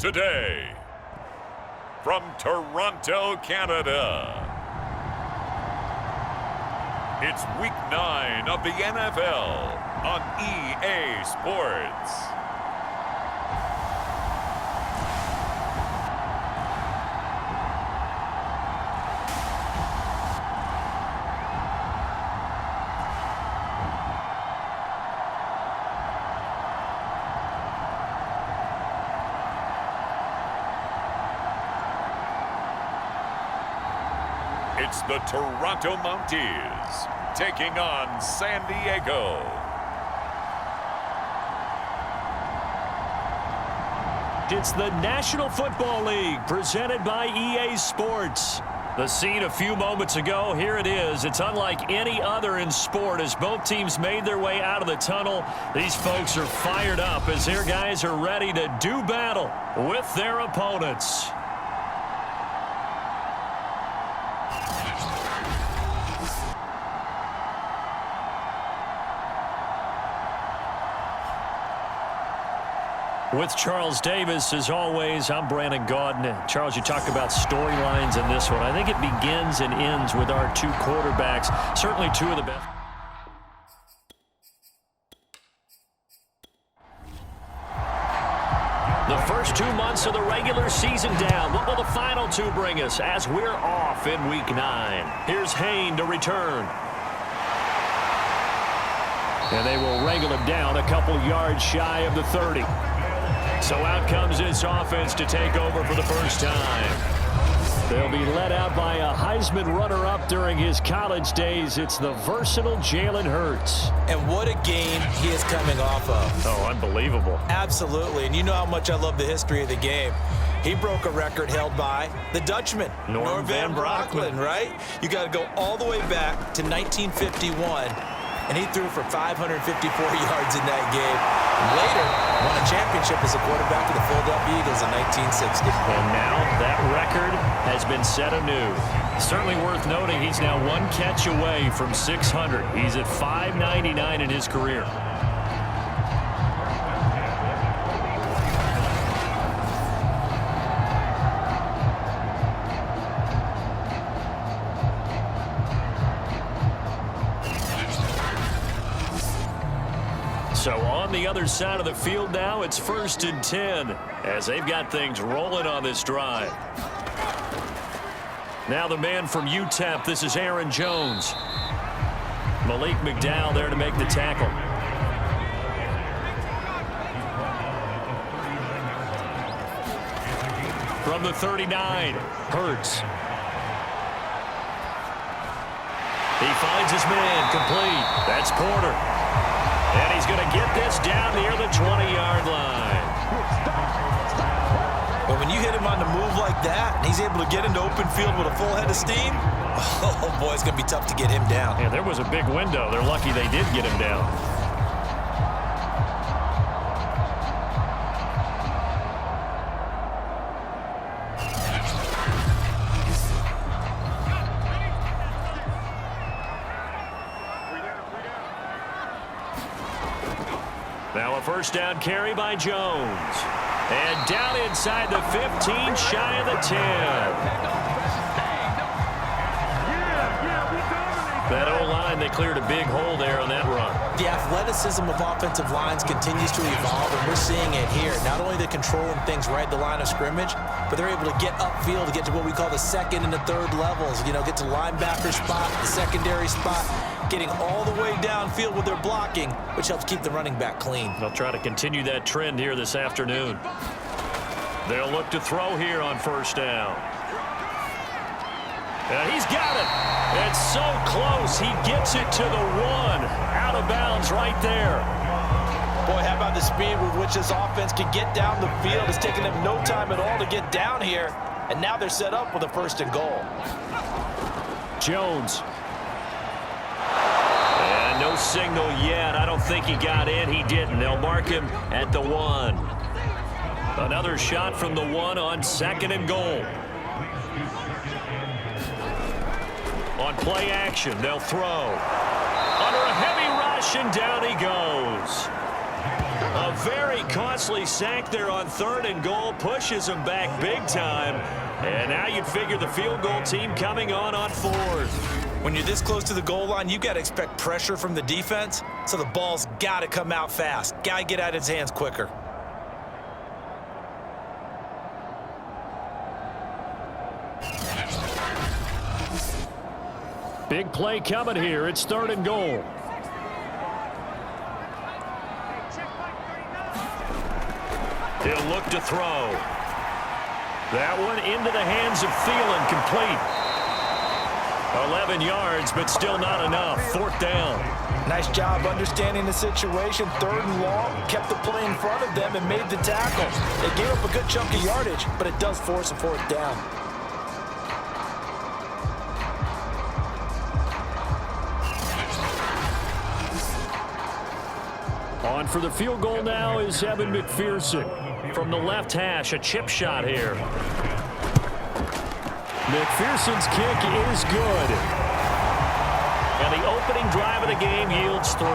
Today, from Toronto, Canada, it's Week 9 of the NFL on EA Sports. It's the Toronto Mounties taking on San Diego. It's the National Football League presented by EA Sports. The scene a few moments ago, here it is. It's unlike any other in sport as both teams made their way out of the tunnel. These folks are fired up as their guys are ready to do battle with their opponents. With Charles Davis, as always, I'm Brandon Gaudin. Charles, you talk about storylines in this one. I think it begins and ends with our two quarterbacks, certainly two of the best. The first 2 months of the regular season down. What will the final two bring us as we're off in Week 9? Here's Hayne to return. And they will wrangle him down a couple yards shy of the 30. So out comes this offense to take over for the first time. They'll be led out by a Heisman runner-up during his college days. It's the versatile Jalen Hurts. And what a game he is coming off of. Oh, unbelievable. Absolutely. And you know how much I love the history of the game. He broke a record held by the Dutchman, Norm Van Brocklin, right? You got to go all the way back to 1951. And he threw for 554 yards in that game. Later, won a championship as a quarterback for the Philadelphia Eagles in 1960. And now that record has been set anew. Certainly worth noting he's now one catch away from 600. He's at 599 in his career. So on the other side of the field now, it's 1st and 10 as they've got things rolling on this drive. Now the man from UTEP, this is Aaron Jones. Malik McDowell there to make the tackle. From the 39, Hurts. He finds his man, complete. That's Porter. And he's going to get this down near the 20-yard line. But when you hit him on the move like that, and he's able to get into open field with a full head of steam, oh boy, it's going to be tough to get him down. Yeah, there was a big window. They're lucky they did get him down. Now a first down carry by Jones. And down inside the 15, shy of the 10. That O-line, they cleared a big hole there on that run. The athleticism of offensive lines continues to evolve, and we're seeing it here. Not only they're controlling things right at the line of scrimmage, but they're able to get upfield to get to what we call the second and the third levels. You know, get to linebacker spot, the secondary spot, getting all the way downfield with their blocking, which helps keep the running back clean. They'll try to continue that trend here this afternoon. They'll look to throw here on first down. And he's got it. It's so close. He gets it to the 1. Out of bounds right there. Boy, how about the speed with which this offense can get down the field? It's taken them no time at all to get down here. And now they're set up with a 1st and goal. Jones. And no signal yet. I don't think he got in. He didn't. They'll mark him at the 1. Another shot from the 1 on 2nd and goal. On play action, they'll throw. Under a heavy rush, and down he goes. A very costly sack there on 3rd and goal. Pushes them back big time. And now you'd figure the field goal team coming on 4th. When you're this close to the goal line, you got to expect pressure from the defense, so the ball's got to come out fast. Got to get out of his hands quicker. Big play coming here. It's 3rd and goal. He'll look to throw. That one into the hands of Thielen, complete. 11 yards, but still not enough. 4th down. Nice job understanding the situation. 3rd and long, kept the play in front of them and made the tackle. They gave up a good chunk of yardage, but it does force a 4th down. On for the field goal now is Evan McPherson. From the left hash, a chip shot here. McPherson's kick is good. And the opening drive of the game yields 3.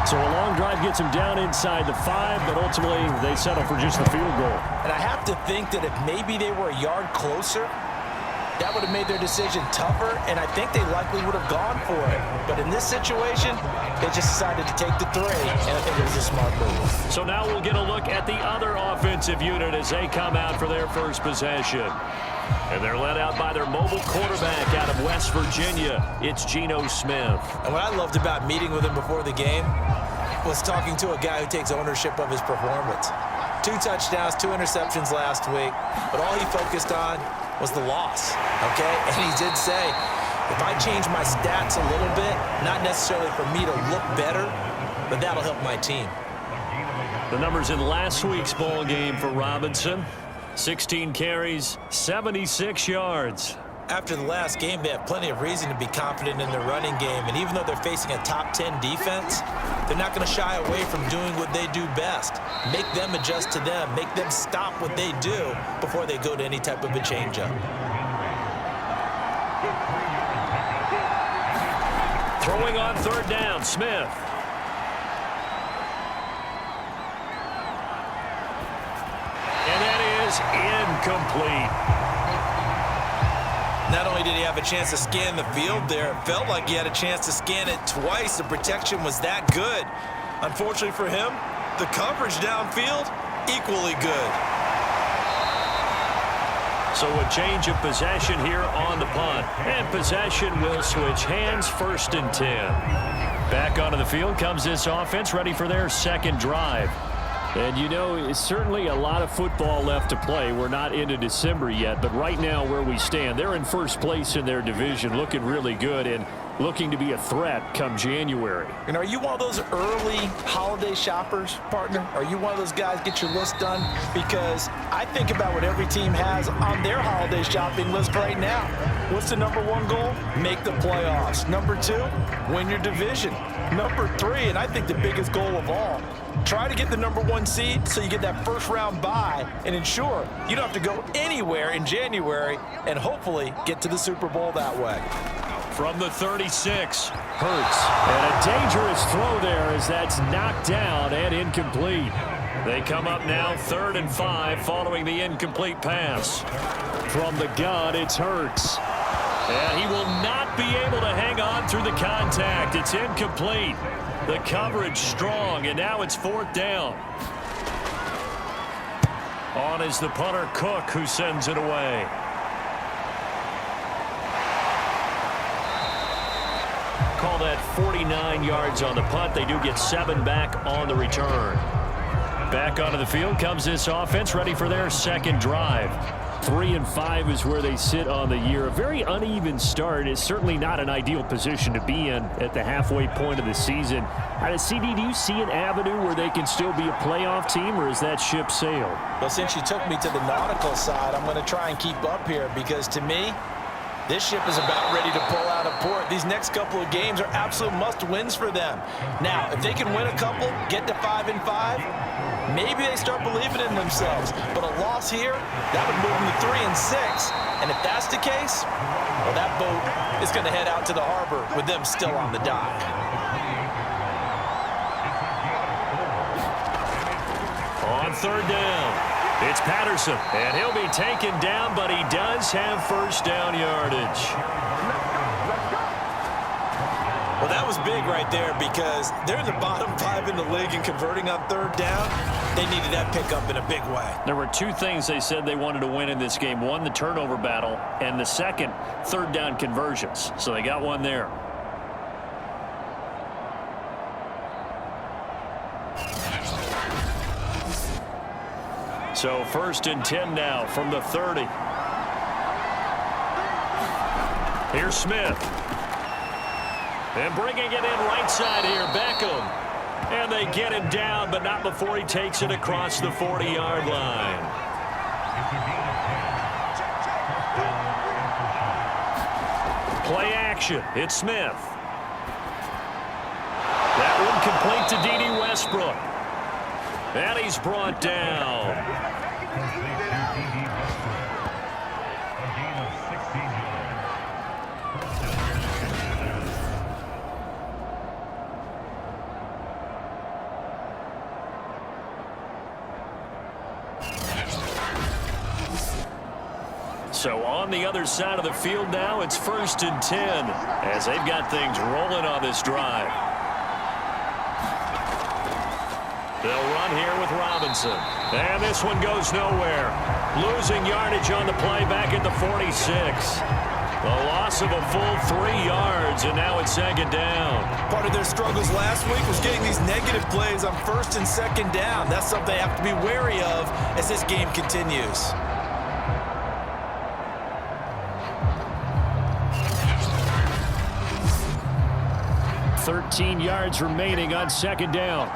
So a long drive gets them down inside the 5, but ultimately they settle for just the field goal. And I have to think that if maybe they were a yard closer, that would have made their decision tougher, and I think they likely would have gone for it. But in this situation, they just decided to take the 3, and I think it was a smart move. So now we'll get a look at the other offensive unit as they come out for their first possession. And they're led out by their mobile quarterback out of West Virginia. It's Geno Smith. And what I loved about meeting with him before the game was talking to a guy who takes ownership of his performance. 2 touchdowns, 2 interceptions last week, but all he focused on was the loss, okay? And he did say, if I change my stats a little bit, not necessarily for me to look better, but that'll help my team. The numbers in last week's ball game for Robinson: 16 carries, 76 yards. After the last game, they have plenty of reason to be confident in their running game, and even though they're facing a top 10 defense, they're not going to shy away from doing what they do best. Make them adjust to them. Make them stop what they do before they go to any type of a changeup. Throwing on 3rd down, Smith. And that is incomplete. Not only did he have a chance to scan the field there, it felt like he had a chance to scan it twice. The protection was that good. Unfortunately for him, the coverage downfield, equally good. So a change of possession here on the punt. And possession will switch hands, 1st and 10. Back onto the field comes this offense, ready for their 2nd drive. And, you know, it's certainly a lot of football left to play. We're not into December yet, but right now where we stand, they're in 1st place in their division, looking really good and looking to be a threat come January. And are you one of those early holiday shoppers, partner? Are you one of those guys get your list done? Because I think about what every team has on their holiday shopping list right now. What's the #1 goal? Make the playoffs. #2, win your division. #3, and I think the biggest goal of all, try to get the #1 seed so you get that 1st round bye and ensure you don't have to go anywhere in January and hopefully get to the Super Bowl that way. From the 36, Hurts. And a dangerous throw there as that's knocked down and incomplete. They come up now 3rd and 5 following the incomplete pass. From the gun, it's Hurts. And he will not be able to hang on through the contact. It's incomplete. The coverage strong, and now it's 4th down. On is the punter, Cook, who sends it away. Call that 49 yards on the punt. They do get 7 back on the return. Back onto the field comes this offense, ready for their 2nd drive. 3 and 5 is where they sit on the year. A very uneven start is certainly not an ideal position to be in at the halfway point of the season. CD, do you see an avenue where they can still be a playoff team, or is that ship sailed? Well, since you took me to the nautical side, I'm going to try and keep up here because to me, this ship is about ready to pull out of port. These next couple of games are absolute must-wins for them. Now, if they can win a couple, get to 5 and 5, maybe they start believing in themselves. But a loss here, that would move them to 3 and 6. And if that's the case, Well, that boat is going to head out to the harbor with them still on the dock. On third down, it's Patterson, and he'll be taken down, but he does have first down yardage. Well, that was big right there because they're in the bottom 5 in the league and converting on third down. They needed that pickup in a big way. There were two things they said they wanted to win in this game. One, the turnover battle, and the second, third down conversions. So they got one there. So 1st and 10 now from the 30. Here's Smith. And bringing it in right side here, Beckham. And they get him down, but not before he takes it across the 40-yard line. Play action. It's Smith. That one complete to D.D. Westbrook. And he's brought down. So on the other side of the field now, it's 1st and 10 as they've got things rolling on this drive. They'll run here with Robinson. And this one goes nowhere. Losing yardage on the play back at the 46. A loss of a full 3 yards, and now it's 2nd down. Part of their struggles last week was getting these negative plays on 1st and 2nd down. That's something they have to be wary of as this game continues. 13 yards remaining on 2nd down.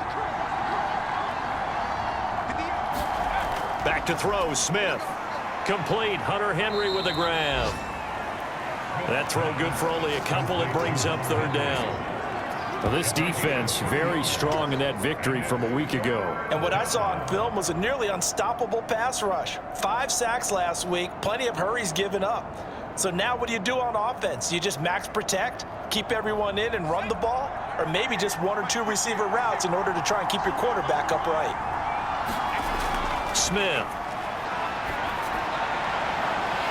Back to throw, Smith. Complete, Hunter Henry with a grab. That throw good for only a couple. It brings up 3rd down. Well, this defense very strong in that victory from a week ago. And what I saw on film was a nearly unstoppable pass rush. 5 sacks last week, plenty of hurries given up. So now what do you do on offense? You just max protect, keep everyone in and run the ball, or maybe just 1 or 2 receiver routes in order to try and keep your quarterback upright. Smith.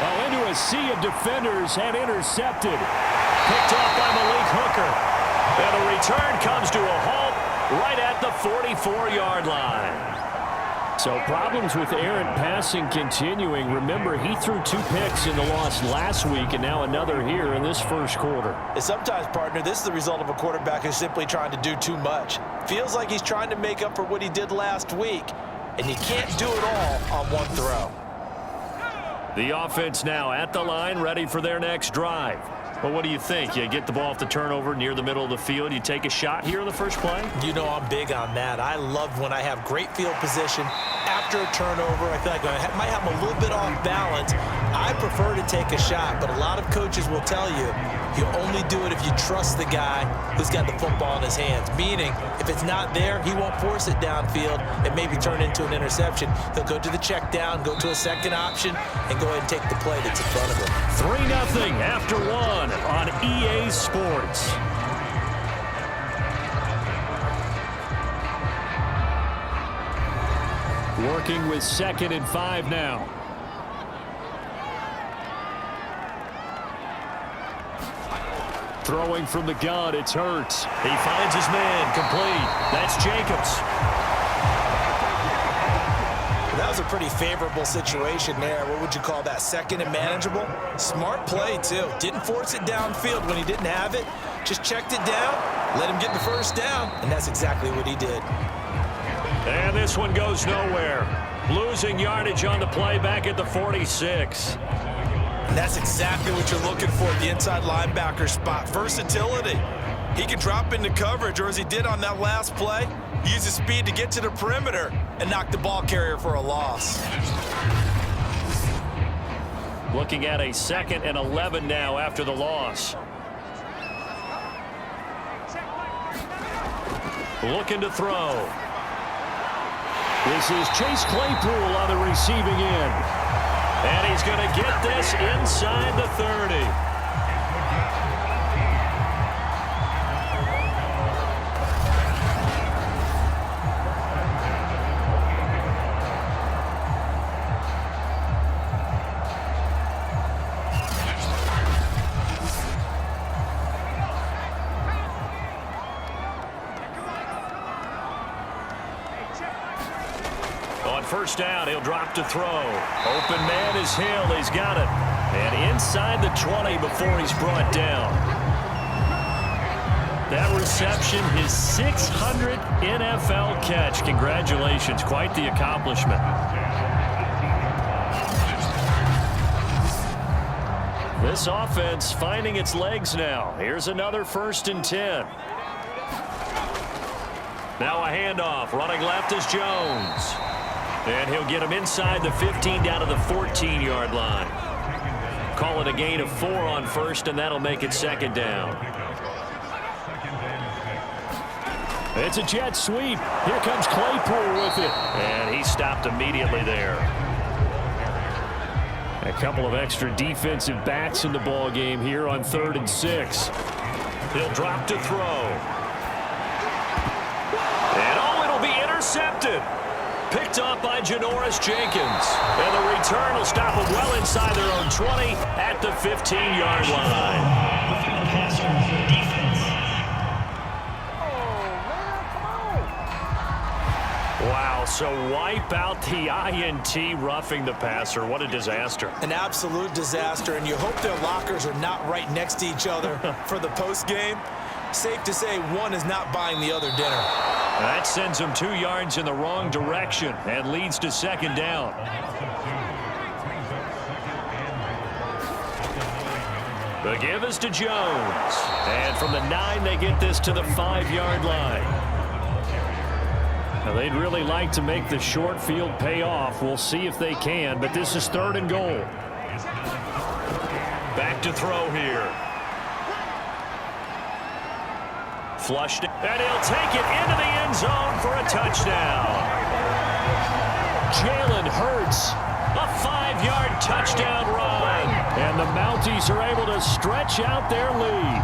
Oh, into a sea of defenders and intercepted. Picked off by Malik Hooker. And the return comes to a halt right at the 44-yard line. So problems with errant passing continuing. Remember, he threw 2 picks in the loss last week and now another here in this first quarter. And sometimes, partner, this is the result of a quarterback who's simply trying to do too much. Feels like he's trying to make up for what he did last week, and you can't do it all on 1 throw. The offense now at the line, ready for their next drive. Well, what do you think? You get the ball off the turnover near the middle of the field. You take a shot here in the first play? You know I'm big on that. I love when I have great field position after a turnover. I feel like I might have a little bit off balance. I prefer to take a shot, but a lot of coaches will tell you only do it if you trust the guy who's got the football in his hands. Meaning, if it's not there, he won't force it downfield and maybe turn into an interception. He'll go to the check down, go to a second option, and go ahead and take the play that's in front of him. 3-0 after 1 on EA Sports. Working with 2nd and 5 now. Throwing from the gun, it's Hurts. He finds his man, complete. That's Jacobs. That was a pretty favorable situation there. What would you call that? 2nd and manageable? Smart play, too. Didn't force it downfield when he didn't have it. Just checked it down, let him get the first down, and that's exactly what he did. And this one goes nowhere. Losing yardage on the play back at the 46. And that's exactly what you're looking for at the inside linebacker spot. Versatility. He can drop into coverage, or as he did on that last play, use his speed to get to the perimeter and knock the ball carrier for a loss. Looking at a 2nd and 11 now after the loss. Looking to throw. This is Chase Claypool on the receiving end. And he's going to get this inside the 30. On first down, he'll drop to throw. Open man is Hill. He's got it. And inside the 20 before he's brought down. That reception, his 600th NFL catch. Congratulations. Quite the accomplishment. This offense finding its legs now. Here's another 1st and 10. Now a handoff. Running left is Jones. And he'll get him inside the 15 down to the 14-yard line. Call it a gain of 4 on first, and that'll make it 2nd down. It's a jet sweep. Here comes Claypool with it. And he stopped immediately there. A couple of extra defensive backs in the ball game here on 3rd and 6. He'll drop to throw. And it'll be intercepted. Picked off by Janoris Jenkins. And the return will stop them well inside their own 20 at the 15-yard line. Wow, so wipe out the INT, roughing the passer. What a disaster. An absolute disaster, and you hope their lockers are not right next to each other for the post game. Safe to say one is not buying the other dinner. That sends him 2 yards in the wrong direction and leads to 2nd down. The give is to Jones. And from the 9, they get this to the 5-yard line. Now, they'd really like to make the short field pay off. We'll see if they can, but this is 3rd and goal. Back to throw here. Flushed, and he'll take it into the end zone for a touchdown. Jalen Hurts, a 5-yard touchdown run. and the Mounties are able to stretch out their lead.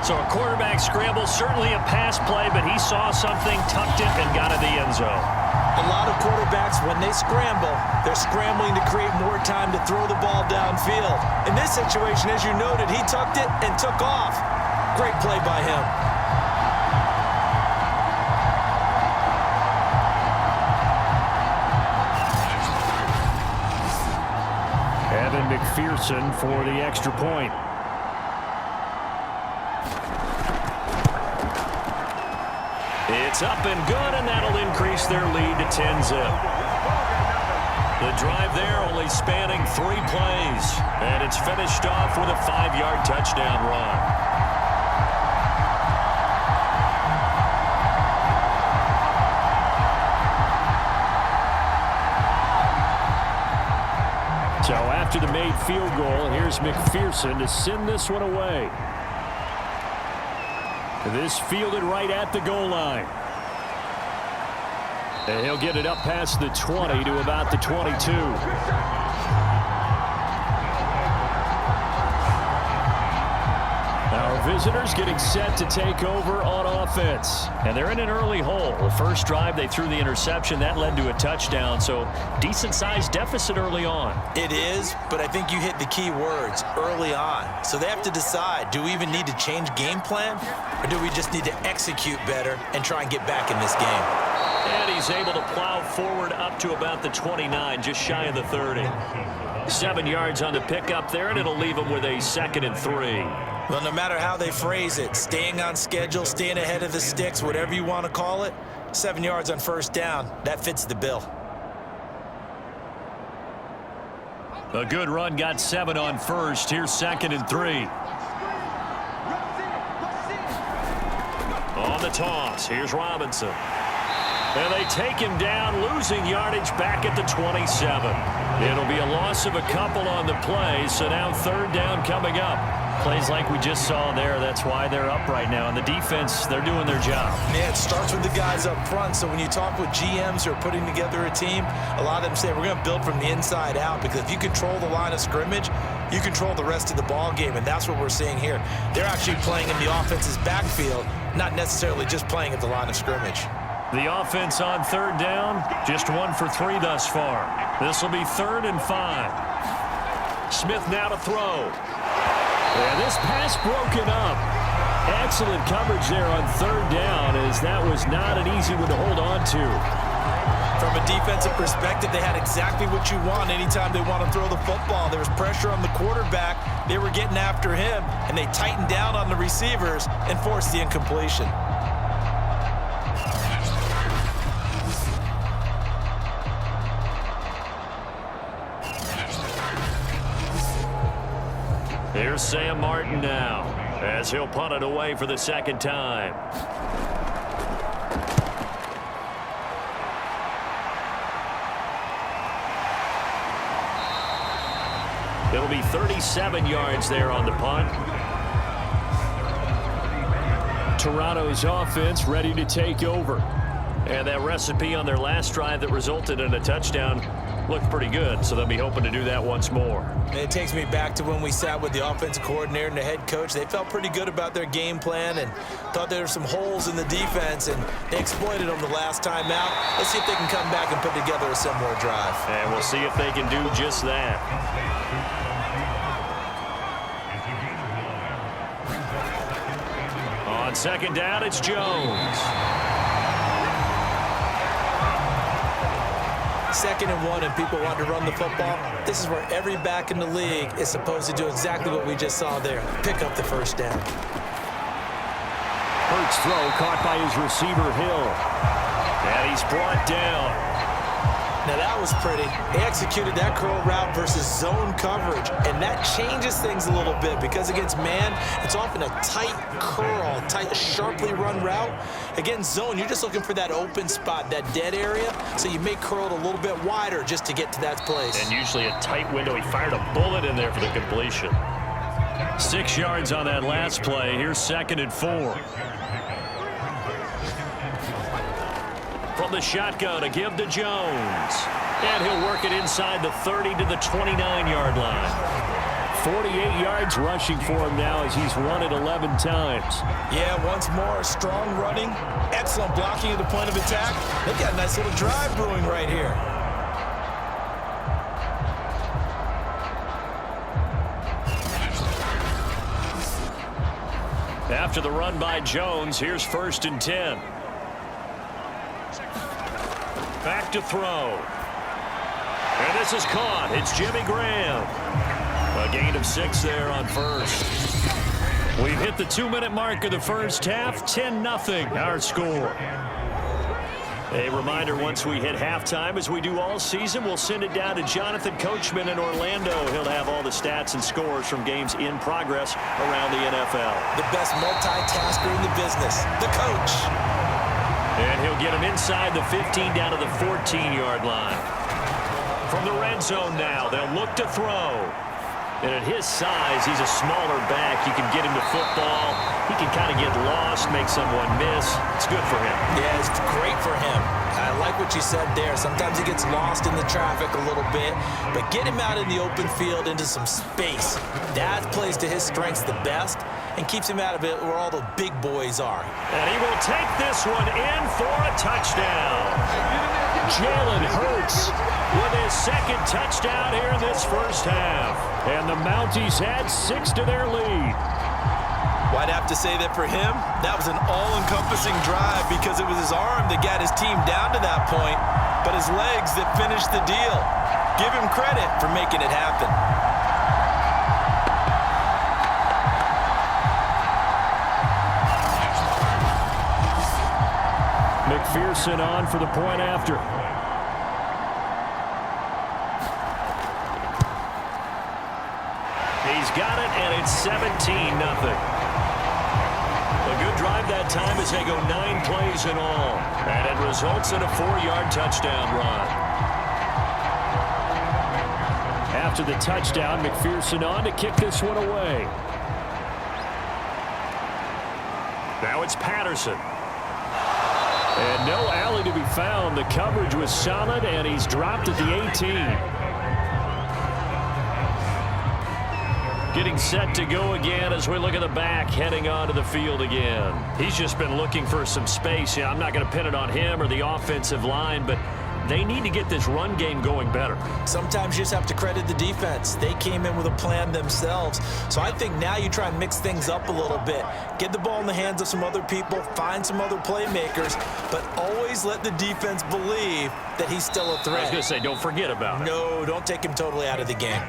So a quarterback scramble, certainly a pass play, but he saw something, tucked it, and got in the end zone. A lot of quarterbacks, when they scramble, they're scrambling to create more time to throw the ball downfield. In this situation, as you noted, he tucked it and took off. Great play by him. Evan McPherson for the extra point. It's up and good, and that'll increase their lead to 10-zip. The drive there only spanning 3 plays, and it's finished off with a 5-yard touchdown run. So after the made field goal, here's McPherson to send this one away. This fielded right at the goal line. And he'll get it up past the 20 to about the 22. Our visitors getting set to take over on offense. And they're in an early hole. The first drive, they threw the interception. That led to a touchdown, so decent-sized deficit early on. It is, but I think you hit the key words, early on. So they have to decide, do we even need to change game plan, or do we just need to execute better and try and get back in this game? And he's able to plow forward up to about the 29, just shy of the 30. 7 yards on the pickup there, and it'll leave him with a 2nd and 3. Well, no matter how they phrase it, staying on schedule, staying ahead of the sticks, whatever you want to call it, 7 yards on first down, that fits the bill. A good run, got 7 on first. Here's 2nd and 3. On the toss, here's Robinson. And they take him down, losing yardage back at the 27. It'll be a loss of a couple on the play, so now 3rd down coming up. Plays like we just saw there, that's why they're up right now. And the defense, they're doing their job. Yeah, it starts with the guys up front. So when you talk with GMs who are putting together a team, a lot of them say we're going to build from the inside out, because if you control the line of scrimmage, you control the rest of the ball game, and that's what we're seeing here. They're actually playing in the offense's backfield, not necessarily just playing at the line of scrimmage. The offense on 3rd down, just 1 for 3 thus far. This will be 3rd and 5. Smith now to throw. And this pass broken up. Excellent coverage there on 3rd down, as that was not an easy one to hold on to. From a defensive perspective, they had exactly what you want anytime they want to throw the football. There was pressure on the quarterback. They were getting after him, and they tightened down on the receivers and forced the incompletion. Here's Sam Martin now, as he'll punt it away for the second time. It'll be 37 yards there on the punt. Toronto's offense ready to take over. And that recipe on their last drive that resulted in a touchdown looked pretty good, so they'll be hoping to do that once more. And it takes me back to when we sat with the offensive coordinator and the head coach. They felt pretty good about their game plan and thought there were some holes in the defense, and they exploited them the last time out. Let's see if they can come back and put together a similar drive. And we'll see if they can do just that. On second down, it's Jones. 2nd and 1, and people want to run the football. This is where every back in the league is supposed to do exactly what we just saw there. Pick up the first down. Hurts throw caught by his receiver, Hill. And he's brought down. Now that was pretty. They executed that curl route versus zone coverage, and that changes things a little bit because against man, it's often a tight curl, tight, sharply run route. Against zone, you're just looking for that open spot, that dead area, so you may curl it a little bit wider just to get to that place. And usually a tight window. He fired a bullet in there for the completion. 6 yards on that last play. Here's 2nd and 4. From the shotgun, a give to Jones. And he'll work it inside the 30 to the 29-yard line. 48 yards rushing for him now as he's run it 11 times. Yeah, once more, strong running, excellent blocking at the point of attack. They've got a nice little drive brewing right here. After the run by Jones, here's 1st and 10. Back to throw. And this is caught. It's Jimmy Graham. A gain of 6 there on first. We've hit the 2-minute mark of the first half. 10-0 our score. A reminder, once we hit halftime, as we do all season, we'll send it down to Jonathan Coachman in Orlando. He'll have all the stats and scores from games in progress around the NFL. The best multitasker in the business, the coach. And he'll get him inside the 15 down to the 14-yard line. From the red zone now, they'll look to throw. And at his size, he's a smaller back. You can get him to football. He can kind of get lost, make someone miss. It's good for him. Yeah, it's great for him. I like what you said there. Sometimes he gets lost in the traffic a little bit, but get him out in the open field into some space. That plays to his strengths the best and keeps him out of it where all the big boys are. And he will take this one in for a touchdown. Jalen Hurts with his 2nd touchdown here in this first half. And the Mounties add 6 to their lead. Well, I'd have to say that for him, that was an all-encompassing drive because it was his arm that got his team down to that point, but his legs that finished the deal. Give him credit for making it happen. McPherson on for the point after. He's got it, and it's 17-0. A good drive that time as they go 9 plays in all. And it results in a 4-yard touchdown run. After the touchdown, McPherson on to kick this one away. Now it's Patterson. And no alley to be found. The coverage was solid, and he's dropped at the 18. Getting set to go again as we look at the back heading onto the field again. He's just been looking for some space. Yeah, I'm not going to pin it on him or the offensive line, but they need to get this run game going better. Sometimes you just have to credit the defense. They came in with a plan themselves. So I think now you try and mix things up a little bit. Get the ball in the hands of some other people, find some other playmakers, but always let the defense believe that he's still a threat. I was going to say, don't forget about it. No, don't take him totally out of the game.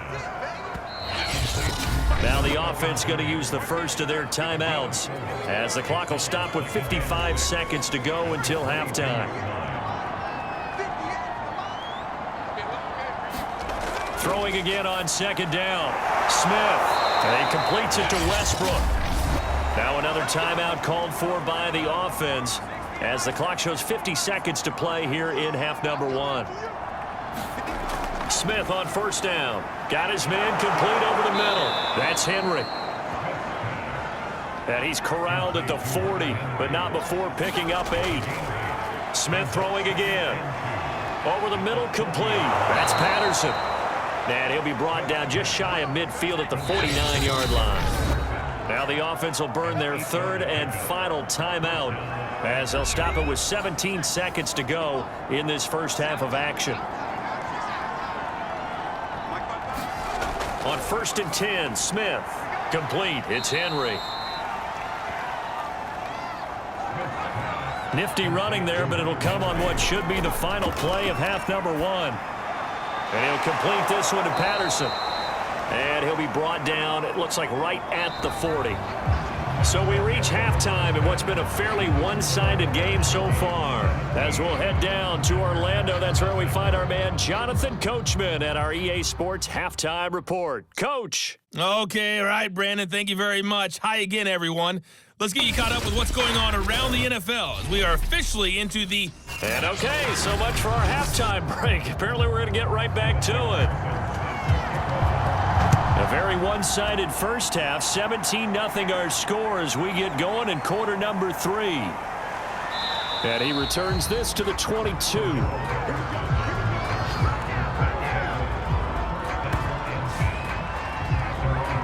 Now the offense going to use the first of their timeouts as the clock will stop with 55 seconds to go until halftime. Throwing again on second down. Smith. And he completes it to Westbrook. Now another timeout called for by the offense as the clock shows 50 seconds to play here in half number 1. Smith on first down. Got his man complete over the middle. That's Henry. And he's corralled at the 40, but not before picking up 8. Smith throwing again. Over the middle, complete. That's Patterson. And he'll be brought down just shy of midfield at the 49-yard line. Now the offense will burn their third and final timeout as they'll stop it with 17 seconds to go in this first half of action. On first and 10, Smith. Complete. It's Henry. Nifty running there, but it'll come on what should be the final play of half number 1. And he'll complete this one to Patterson. And he'll be brought down, it looks like right at the 40. So we reach halftime in what's been a fairly one-sided game so far. As we'll head down to Orlando, that's where we find our man Jonathan Coachman at our EA Sports Halftime Report. Coach. Okay, all right, Brandon, thank you very much. Hi again, everyone. Let's get you caught up with what's going on around the NFL as we are officially into the... And okay, so much for our halftime break. Apparently we're going to get right back to it. A very one-sided first half, 17-0 our score as we get going in quarter number 3. And he returns this to the 22.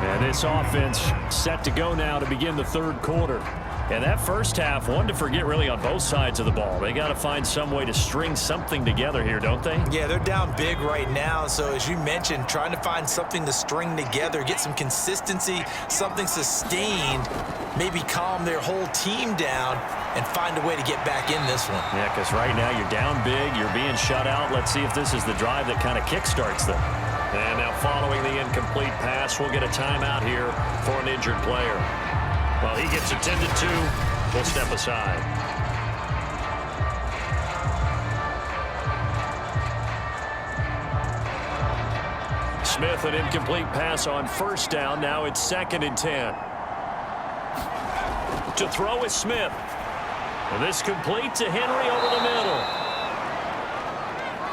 And this offense set to go now to begin the third quarter. And that first half, one to forget really on both sides of the ball. They got to find some way to string something together here, don't they? Yeah, they're down big right now. So as you mentioned, trying to find something to string together, get some consistency, something sustained, maybe calm their whole team down and find a way to get back in this one. Yeah, because right now you're down big, you're being shut out. Let's see if this is the drive that kind of kickstarts them. And now following the incomplete pass, we'll get a timeout here for an injured player. Well, he gets attended to. We'll step aside. Smith, an incomplete pass on first down. Now it's 2nd and 10. To throw is Smith. And this complete to Henry over the middle.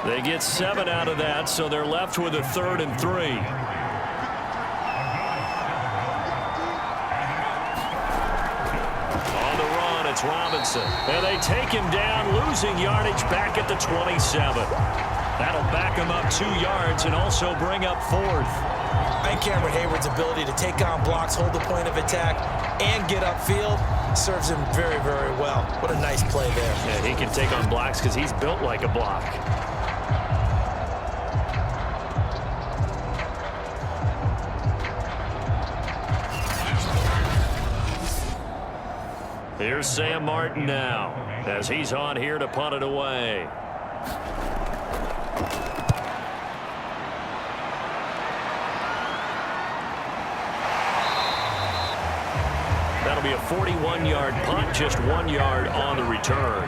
They get 7 out of that, so they're left with a 3rd and 3. It's Robinson. And they take him down, losing yardage back at the 27. That'll back him up 2 yards and also bring up 4th. And Cameron Hayward's ability to take on blocks, hold the point of attack, and get upfield serves him very, very well. What a nice play there. Yeah, he can take on blocks because he's built like a block. Here's Sam Martin now as he's on here to punt it away. That'll be a 41-yard punt, just 1 yard on the return.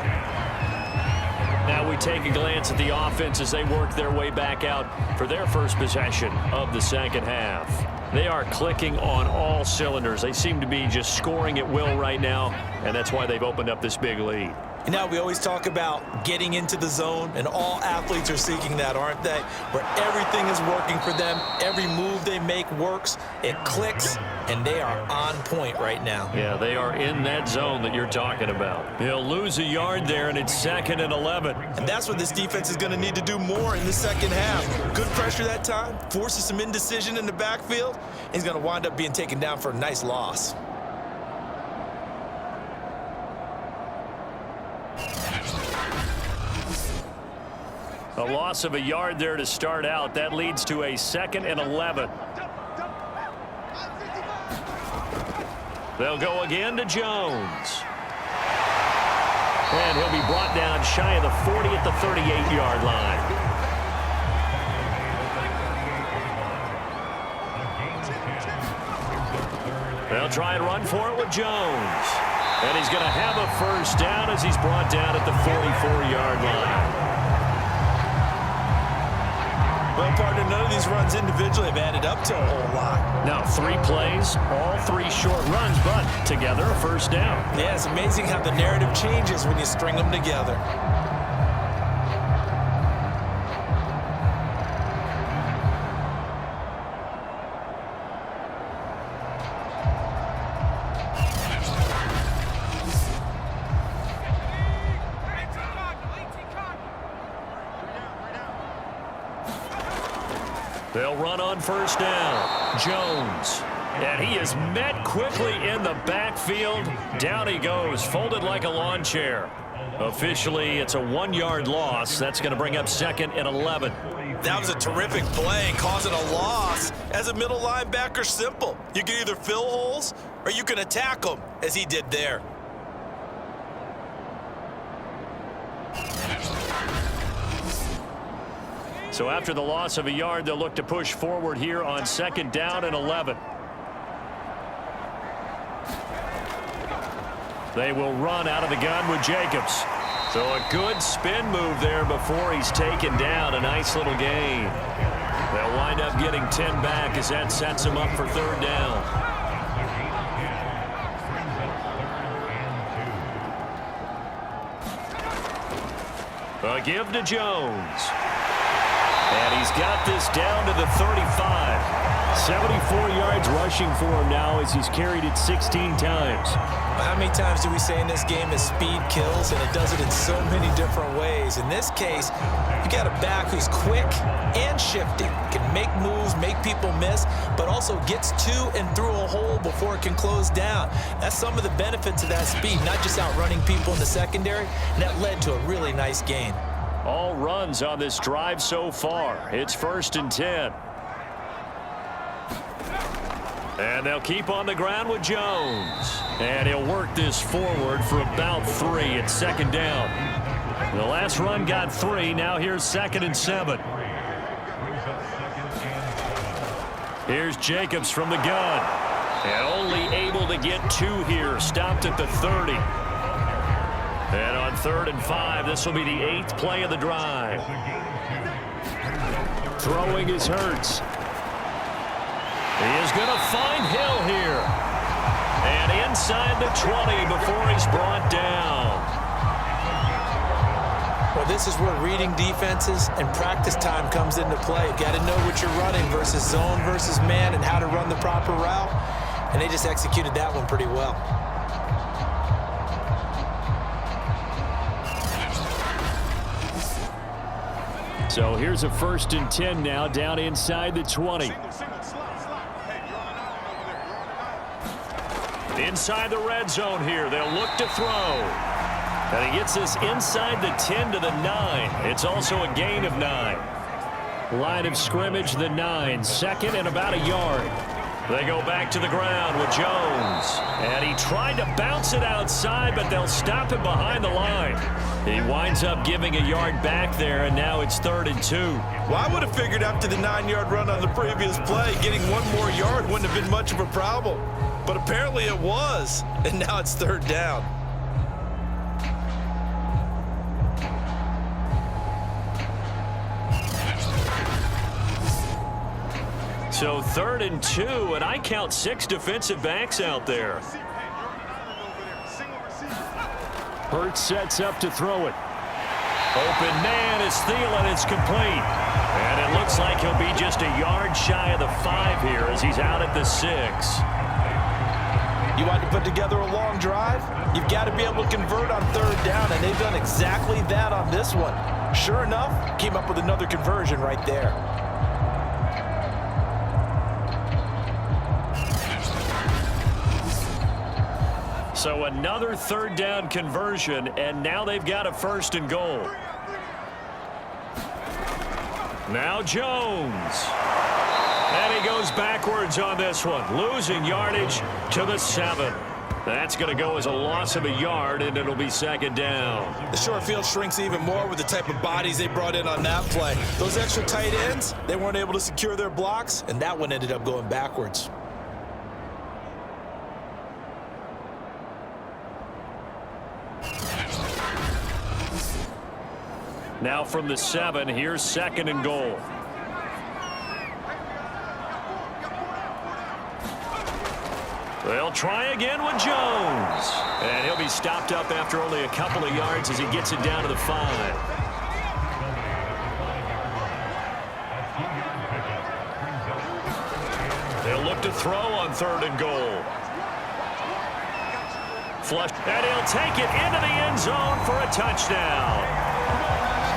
Now we take a glance at the offense as they work their way back out for their first possession of the second half. They are clicking on all cylinders. They seem to be just scoring at will right now, and that's why they've opened up this big lead. You know, we always talk about getting into the zone, and all athletes are seeking that, aren't they? Where everything is working for them, every move they make works, it clicks, and they are on point right now. Yeah, they are in that zone that you're talking about. He'll lose a yard there, and it's 2nd and 11. And that's what this defense is going to need to do more in the second half. Good pressure that time, forces some indecision in the backfield. He's going to wind up being taken down for a nice loss. A loss of a yard there to start out. That leads to a 2nd and 11. They'll go again to Jones. And he'll be brought down shy of the 40 at the 38-yard line. They'll try and run for it with Jones. And he's going to have a first down as he's brought down at the 44-yard line. Well, partner, none of these runs individually have added up to a whole lot. Now, 3 plays, all 3 short runs, but together a first down. Yeah, it's amazing how the narrative changes when you string them together. They'll run on first down. Jones. And he is met quickly in the backfield. Down he goes, folded like a lawn chair. Officially, it's a 1-yard loss. That's going to bring up 2nd and 11. That was a terrific play, causing a loss. As a middle linebacker, simple. You can either fill holes or you can attack them, as he did there. So after the loss of a yard, they'll look to push forward here on 2nd down and 11. They will run out of the gun with Jacobs. So a good spin move there before he's taken down. A nice little gain. They'll wind up getting 10 back as that sets him up for 3rd down. A give to Jones. And he's got this down to the 35. 74 yards rushing for him now as he's carried it 16 times. How many times do we say in this game that speed kills, and it does it in so many different ways? In this case, you got a back who's quick and shifty, can make moves, make people miss, but also gets to and through a hole before it can close down. That's some of the benefits of that speed, not just outrunning people in the secondary, and that led to a really nice gain. All runs on this drive so far. It's 1st and 10. And they'll keep on the ground with Jones. And he'll work this forward for about 3 at 2nd down. The last run got 3. Now here's 2nd and 7. Here's Jacobs from the gun. And only able to get 2 here. Stopped at the 30. And on 3rd and 5, this will be the 8th play of the drive. Throwing is Hurts. He is going to find Hill here. And inside the 20 before he's brought down. Well, this is where reading defenses and practice time comes into play. You've got to know what you're running versus zone versus man and how to run the proper route. And they just executed that one pretty well. So here's a 1st and 10 now down inside the 20. Inside the red zone here. They'll look to throw. And he gets this inside the 10 to the 9. It's also a gain of 9. Line of scrimmage, the 9. 2nd and about a yard. They go back to the ground with Jones. And he tried to bounce it outside, but they'll stop him behind the line. He winds up giving a yard back there, and now it's 3rd and 2. Well, I would have figured after the 9-yard run on the previous play, getting 1 more yard wouldn't have been much of a problem. But apparently it was, and now it's 3rd down. So 3rd and 2, and I count 6 defensive backs out there. Hurts sets up to throw it. Open man is Thielen. It's complete. And it looks like he'll be just a yard shy of the 5 here as he's out at the 6. You want to put together a long drive? You've got to be able to convert on 3rd down, and they've done exactly that on this one. Sure enough, came up with another conversion right there. So another 3rd down conversion, and now they've got a 1st and goal. Now Jones. And he goes backwards on this one, losing yardage to the 7. That's going to go as a loss of a yard, and it'll be second down. The short field shrinks even more with the type of bodies they brought in on that play. Those extra tight ends, they weren't able to secure their blocks, and that one ended up going backwards. Now from the 7, here's second and goal. They'll try again with Jones. And he'll be stopped up after only a couple of yards as he gets it down to the 5. They'll look to throw on third and goal. Flush, and he'll take it into the end zone for a touchdown.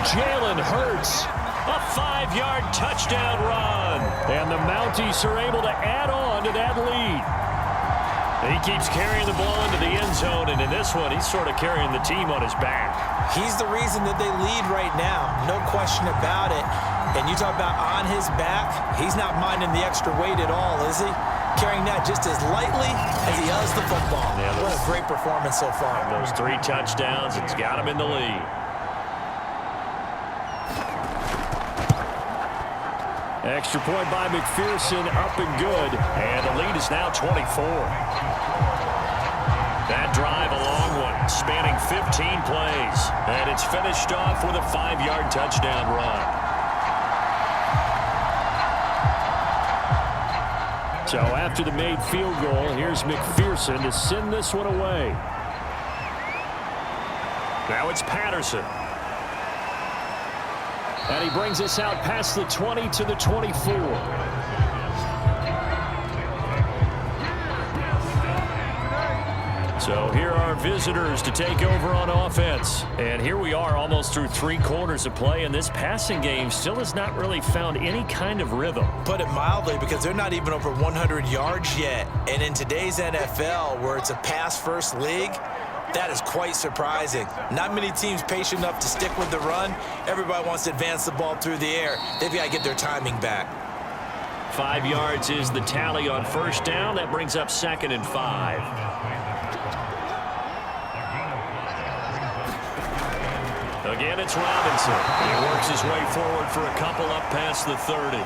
Jalen Hurts, a 5-yard touchdown run. And the Mounties are able to add on to that lead. He keeps carrying the ball into the end zone, and in this one, he's sort of carrying the team on his back. He's the reason that they lead right now, no question about it. And you talk about on his back, he's not minding the extra weight at all, is he? Carrying that just as lightly as he does the football. Yeah, what a great performance so far. Those 3 touchdowns, it's got him in the lead. Extra point by McPherson, up and good. And the lead is now 24. That drive, a long one, spanning 15 plays. And it's finished off with a 5-yard touchdown run. So after the made field goal, here's McPherson to send this one away. Now it's Patterson. And he brings us out past the 20 to the 24. So here are our visitors to take over on offense. And here we are almost through 3 quarters of play, and this passing game still has not really found any kind of rhythm. Put it mildly, because they're not even over 100 yards yet. And in today's NFL, where it's a pass-first league, that is quite surprising. Not many teams patient enough to stick with the run. Everybody wants to advance the ball through the air. They've got to get their timing back. 5 yards is the tally on first down. That brings up second and 5. Again, it's Robinson. He works his way forward for a couple up past the 30.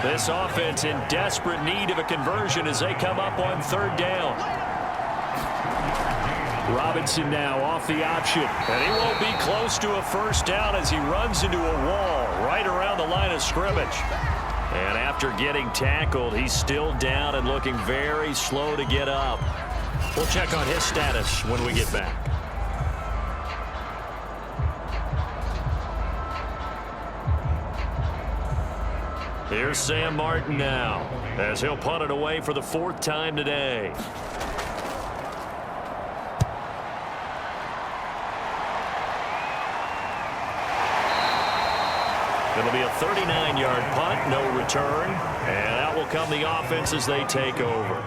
This offense in desperate need of a conversion as they come up on third down. Robinson now off the option. And he won't be close to a first down as he runs into a wall right around the line of scrimmage. And after getting tackled, he's still down and looking very slow to get up. We'll check on his status when we get back. Here's Sam Martin now, as he'll punt it away for the 4th time today. It'll be a 39-yard punt, no return, and out will come the offense as they take over.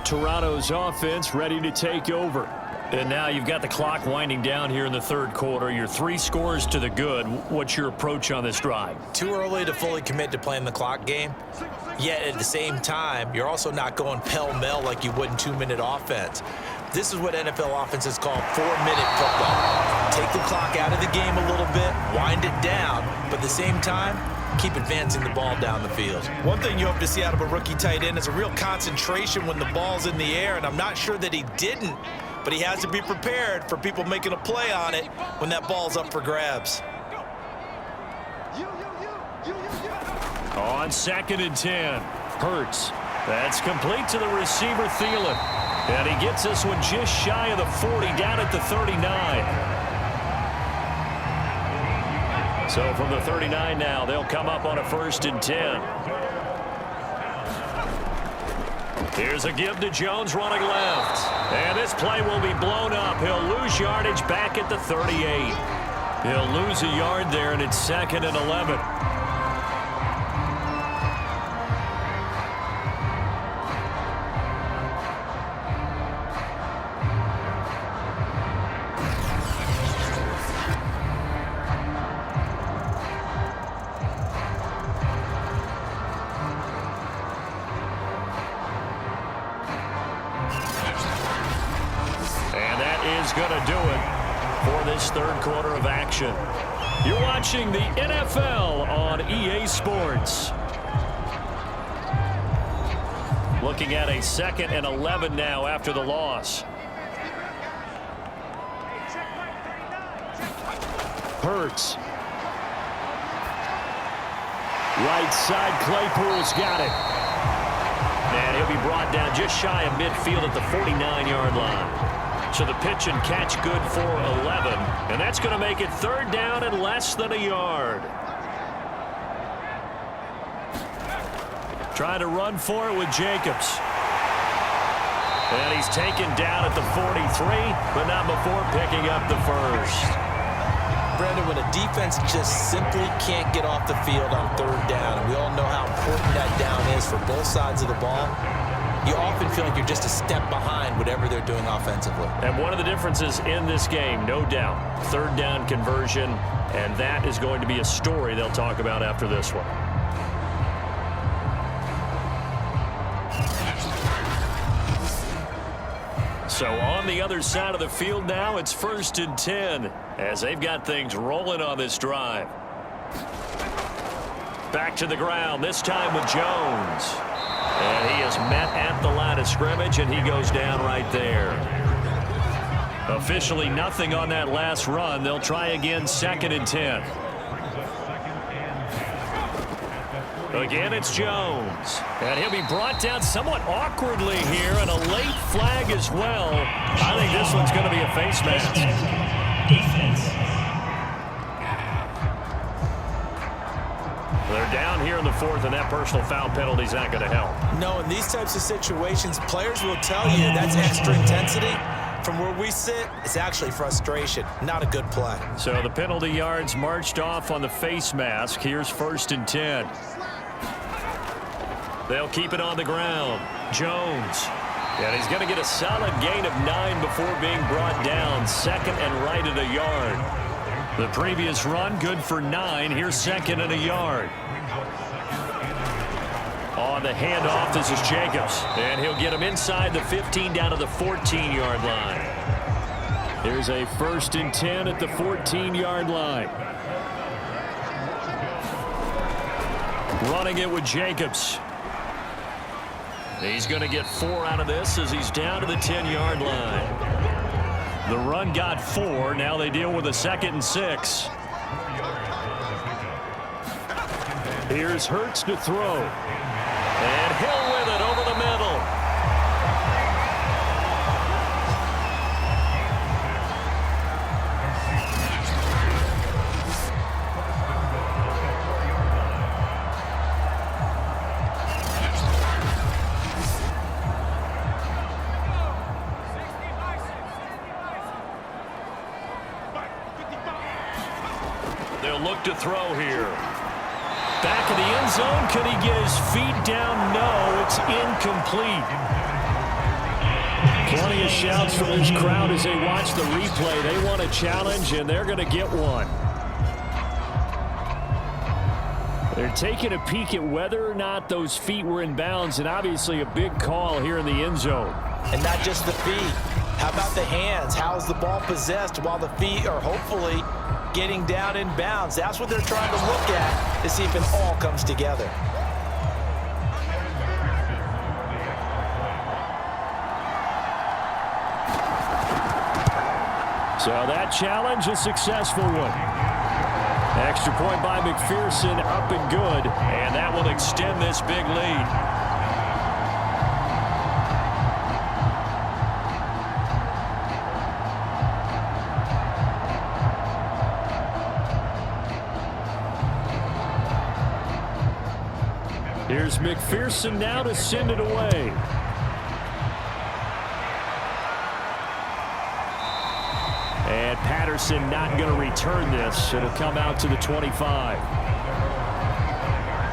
Toronto's offense ready to take over. And now you've got the clock winding down here in the 3rd quarter. You're 3 scores to the good. What's your approach on this drive? Too early to fully commit to playing the clock game. Yet at the same time, you're also not going pell-mell like you would in 2-minute offense. This is what NFL offenses call 4-minute football. Take the clock out of the game a little bit, wind it down, but at the same time, keep advancing the ball down the field. One thing you hope to see out of a rookie tight end is a real concentration when the ball's in the air, and I'm not sure that he didn't, but he has to be prepared for people making a play on it when that ball's up for grabs. On 2nd and 10, Hurts. That's complete to the receiver, Thielen. And he gets this one just shy of the 40, down at the 39. So from the 39 now, they'll come up on a 1st and 10. Here's a give to Jones running left. And this play will be blown up. He'll lose yardage back at the 38. He'll lose a yard there, and it's 2nd and 11. going to do it for this third quarter of action. You're watching the NFL on EA Sports. Looking at a 2nd and 11 now after the loss. Hurts. Right side, Claypool's got it. And he'll be brought down just shy of midfield at the 49-yard line. So the pitch and catch good for 11. And that's going to make it 3rd down and less than a yard. Trying to run for it with Jacobs. And he's taken down at the 43, but not before picking up the first. Brandon, when a defense just simply can't get off the field on 3rd down, and we all know how important that down is for both sides of the ball, you often feel like you're just a step behind whatever they're doing offensively. And one of the differences in this game, no doubt, 3rd down conversion, and that is going to be a story they'll talk about after this one. So on the other side of the field now, it's 1st and 10 as they've got things rolling on this drive. Back to the ground, this time with Jones. And he is met at the line of scrimmage, and he goes down right there. Officially nothing on that last run. They'll try again 2nd and 10. Again, it's Jones. And he'll be brought down somewhat awkwardly here, and a late flag as well. I think this one's going to be a face mask. Defense. They're down here in the 4th, and that personal foul penalty is not going to help. No, in these types of situations, players will tell you that's extra intensity. From where we sit, it's actually frustration. Not a good play. So the penalty yards marched off on the face mask. Here's 1st and 10. They'll keep it on the ground. Jones. And he's going to get a solid gain of 9 before being brought down. 2nd and right at a yard. The previous run, good for 9. Here's 2nd and a yard. On the handoff, this is Jacobs. And he'll get him inside the 15 down to the 14-yard line. There's a 1st and 10 at the 14-yard line. Running it with Jacobs. He's going to get 4 out of this as he's down to the 10-yard line. The run got 4. Now they deal with a 2nd and 6. Here's Hurts to throw. And Hill with it over the middle. They'll look to throw here. Back in the end zone. Could he get his feet down? No, it's incomplete. Plenty of shouts from this crowd as they watch the replay. They want a challenge, and they're going to get one. They're taking a peek at whether or not those feet were in bounds, and obviously a big call here in the end zone. And not just the feet. How about the hands? How's the ball possessed while the feet are hopefully getting down in bounds? That's what they're trying to look at to see if it all comes together. So that challenge, a successful one. Extra point by McPherson, up and good. And that will extend this big lead. Here's McPherson now to send it away. And Patterson not going to return this. It'll come out to the 25.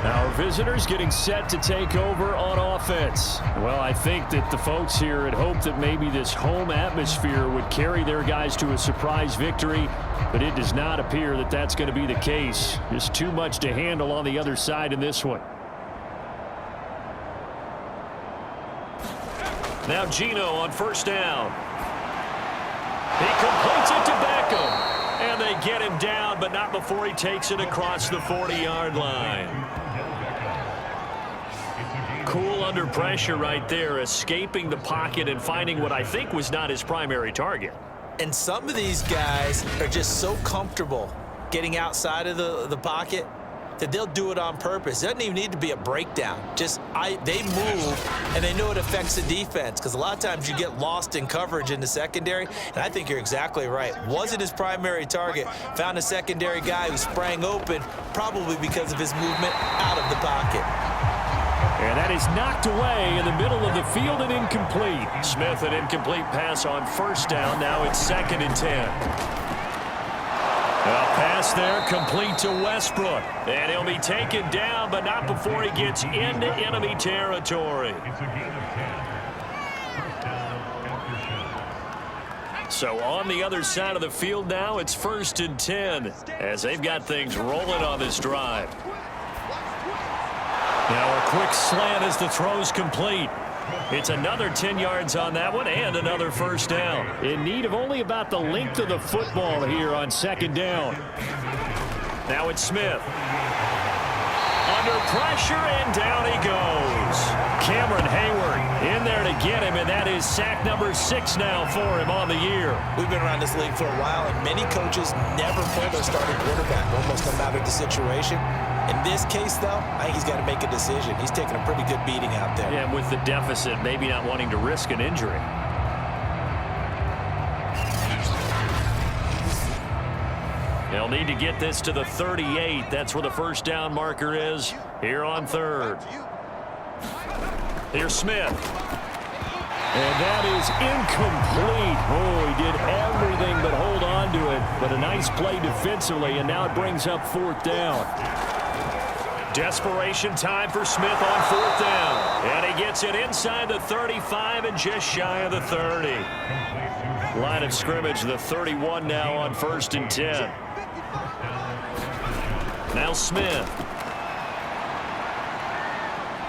Our visitors getting set to take over on offense. Well, I think that the folks here had hoped that maybe this home atmosphere would carry their guys to a surprise victory, but it does not appear that that's going to be the case. There's too much to handle on the other side in this one. Now Gino on 1st down. He completes it to Beckham. And they get him down, but not before he takes it across the 40-yard line. Cool under pressure right there, escaping the pocket and finding what I think was not his primary target. And some of these guys are just so comfortable getting outside of the pocket that they'll do it on purpose. It doesn't even need to be a breakdown. They move, and they know it affects the defense, because a lot of times you get lost in coverage in the secondary, and I think you're exactly right. Wasn't his primary target. Found a secondary guy who sprang open, probably because of his movement out of the pocket. And that is knocked away in the middle of the field and incomplete. Smith, an incomplete pass on first down. Now it's 2nd and 10. A pass there complete to Westbrook. And he'll be taken down, but not before he gets into enemy territory. So on the other side of the field now, it's 1st and 10 as they've got things rolling on this drive. Now a quick slant as the throw's complete. It's another 10 yards on that one and another first down. In need of only about the length of the football here on 2nd down. Now it's Smith. Under pressure, and down he goes. Cameron Hayward in there to get him, and that is sack number 6 now for him on the year. We've been around this league for a while, and many coaches never pull their starting quarterback, almost no matter the situation. In this case, though, I think he's got to make a decision. He's taking a pretty good beating out there. Yeah, and with the deficit, maybe not wanting to risk an injury. They'll need to get this to the 38. That's where the first down marker is here on 3rd. Here's Smith. And that is incomplete. Oh, he did everything but hold on to it. But a nice play defensively, and now it brings up 4th down. Desperation time for Smith on 4th down. And he gets it inside the 35 and just shy of the 30. Line of scrimmage, the 31 now on 1st and 10. Now Smith.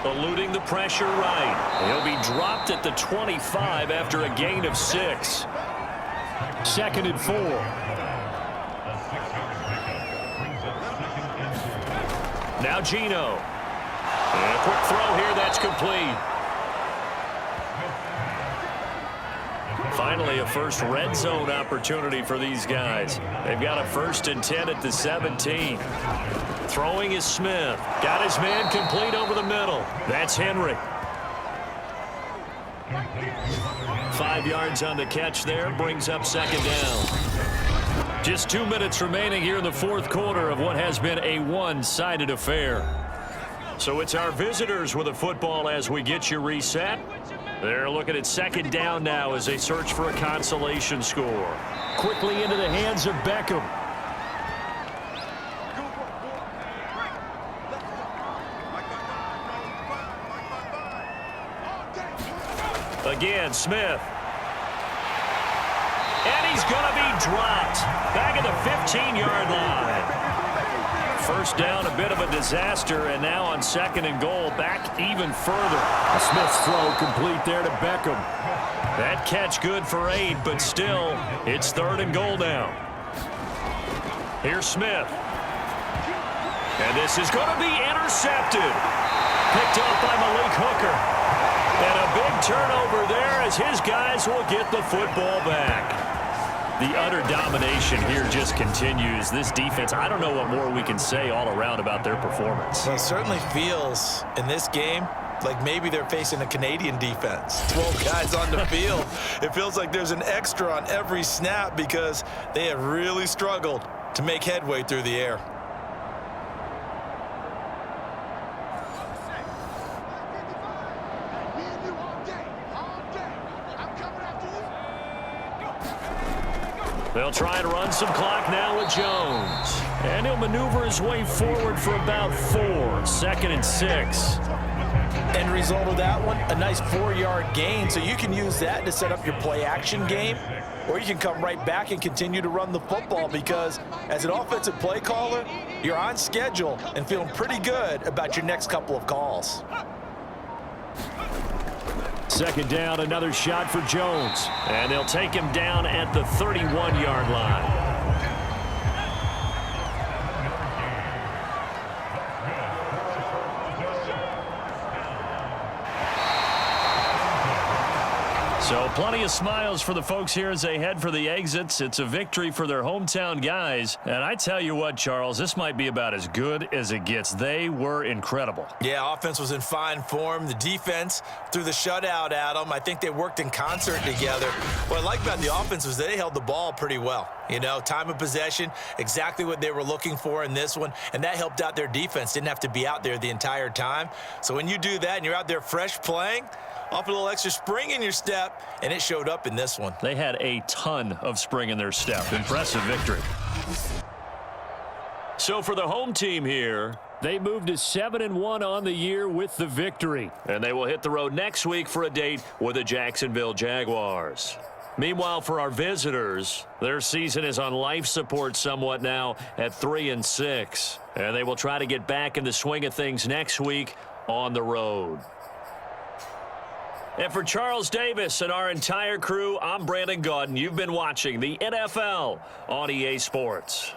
Eluding the pressure right. He'll be dropped at the 25 after a gain of 6. 2nd and 4. Now Gino. And a quick throw here, that's complete. Finally, a first red zone opportunity for these guys. They've got a 1st and 10 at the 17. Throwing is Smith. Got his man complete over the middle. That's Henry. 5 yards on the catch there. Brings up 2nd down. Just 2 minutes remaining here in the 4th quarter of what has been a one-sided affair. So it's our visitors with the football as we get you reset. They're looking at 2nd down now as they search for a consolation score. Quickly into the hands of Beckham. Again, Smith. And he's going to be dropped. Back at the 15-yard line. First down, a bit of a disaster, and now on 2nd and goal, back even further. Smith's throw complete there to Beckham. That catch good for 8, but still, it's 3rd and goal now. Here's Smith. And this is going to be intercepted. Picked off by Malik Hooker. And a big turnover there as his guys will get the football back. The utter domination here just continues. This defense, I don't know what more we can say all around about their performance. Well, it certainly feels in this game like maybe they're facing a Canadian defense. 12 guys on the field. It feels like there's an extra on every snap because they have really struggled to make headway through the air. They'll try and run some clock now with Jones. And he'll maneuver his way forward for about 4. 2nd and 6. End result of that one, a nice 4-yard gain. So you can use that to set up your play-action game, or you can come right back and continue to run the football because as an offensive play caller, you're on schedule and feeling pretty good about your next couple of calls. Second down, another shot for Jones. And they'll take him down at the 31-yard line. So plenty of smiles for the folks here as they head for the exits. It's a victory for their hometown guys. And I tell you what, Charles, this might be about as good as it gets. They were incredible. Yeah, offense was in fine form. The defense threw the shutout at them. I think they worked in concert together. What I like about the offense was they held the ball pretty well. You know, time of possession, exactly what they were looking for in this one. And that helped out their defense. Didn't have to be out there the entire time. So when you do that and you're out there fresh playing, off a little extra spring in your step, and it showed up in this one. They had a ton of spring in their step. Impressive victory. So for the home team here, they moved to 7-1 on the year with the victory. And they will hit the road next week for a date with the Jacksonville Jaguars. Meanwhile, for our visitors, their season is on life support somewhat now at 3-6. And they will try to get back in the swing of things next week on the road. And for Charles Davis and our entire crew, I'm Brandon Gaudin. You've been watching the NFL on EA Sports.